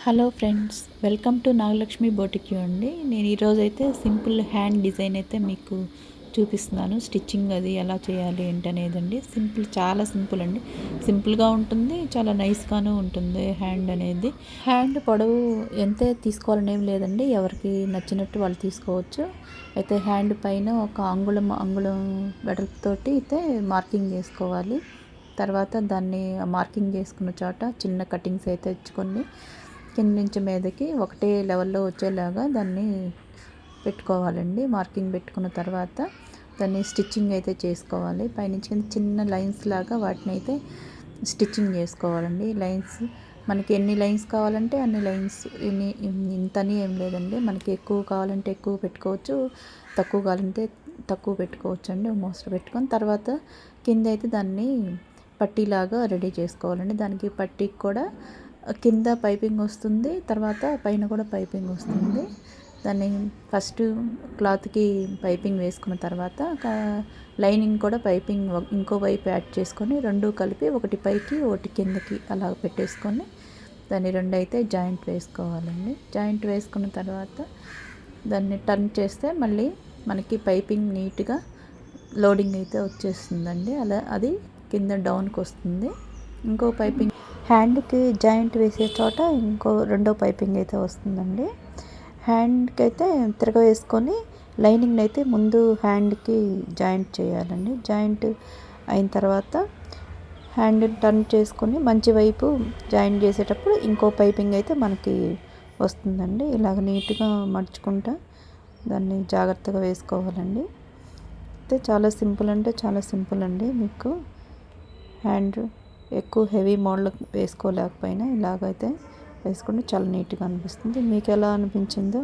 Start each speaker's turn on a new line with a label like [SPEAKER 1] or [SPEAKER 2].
[SPEAKER 1] Hello friends, welcome to Nagalakshmi boutique అండి. నేను ఈరోజైతే సింపుల్ హ్యాండ్ డిజైన్ అయితే మీకు చూపిస్తున్నాను. స్టిచ్చింగ్ అది ఎలా చేయాలి ఏంటనేదండి. చాలా సింపుల్ అండి. సింపుల్గా ఉంటుంది, చాలా నైస్గాను ఉంటుంది హ్యాండ్ అనేది. హ్యాండ్ పొడవు ఎంతే తీసుకోవాలని ఏం లేదండి, ఎవరికి నచ్చినట్టు వాళ్ళు తీసుకోవచ్చు. అయితే హ్యాండ్ పైన ఒక అంగుళం వెడల్పుతోటి అయితే మార్కింగ్ చేసుకోవాలి. తర్వాత దాన్ని మార్కింగ్ చేసుకున్న చోట చిన్న కటింగ్స్ అయితే ఇచ్చుకొని కింద నుంచి మీదకి ఒకటే లెవెల్లో వచ్చేలాగా దాన్ని పెట్టుకోవాలండి. మార్కింగ్ పెట్టుకున్న తర్వాత దాన్ని స్టిచ్చింగ్ అయితే చేసుకోవాలి. పైనుంచి చిన్న లైన్స్ లాగా వాటిని అయితే స్టిచ్చింగ్ చేసుకోవాలండి. లైన్స్ మనకి ఎన్ని లైన్స్ కావాలంటే అన్ని లైన్స్, ఇంతని ఏం లేదండి. మనకి ఎక్కువ కావాలంటే ఎక్కువ పెట్టుకోవచ్చు, తక్కువ కావాలంటే తక్కువ పెట్టుకోవచ్చు అండి. మోస్ట్ పెట్టుకొని తర్వాత కింద అయితే దాన్ని పట్టీలాగా రెడీ చేసుకోవాలండి. దానికి పట్టీకి కూడా కింద పైపింగ్ వస్తుంది, తర్వాత పైన కూడా పైపింగ్ వస్తుంది. దాన్ని ఫస్ట్ క్లాత్కి పైపింగ్ వేసుకున్న తర్వాత లైనింగ్ కూడా పైపింగ్ ఇంకో వైపు యాడ్ చేసుకొని రెండు కలిపి ఒకటి పైకి ఒకటి కిందకి అలా పెట్టేసుకొని దాన్ని రెండు అయితే జాయింట్ వేసుకోవాలండి. జాయింట్ వేసుకున్న తర్వాత దాన్ని టర్న్ చేస్తే మళ్ళీ మనకి పైపింగ్ నీట్గా లోడింగ్ అయితే వచ్చేస్తుందండి. అది కింద డౌన్కి వస్తుంది. ఇంకో పైపింగ్ హ్యాండ్కి జాయింట్ వేసే చోట రెండో పైపింగ్ అయితే వస్తుందండి. హ్యాండ్కి అయితే తిరగవేసుకొని లైనింగ్ అయితే ముందు హ్యాండ్కి జాయింట్ చేయాలండి. జాయింట్ అయిన తర్వాత హ్యాండ్ టర్న్ చేసుకొని మంచి వైపు జాయింట్ చేసేటప్పుడు ఇంకో పైపింగ్ అయితే మనకి వస్తుందండి. ఇలాగ నీట్గా మడుచుకుంటా దాన్ని జాగ్రత్తగా వేసుకోవాలండి. అయితే చాలా సింపుల్ అంటే చాలా సింపుల్ అండి. మీకు హ్యాండ్ ఎక్కువ హెవీ మోడల్ వేసుకోలేకపోయినా ఇలాగైతే వేసుకుంటే చాలా నీట్గా అనిపిస్తుంది. మీకు ఎలా అనిపించిందో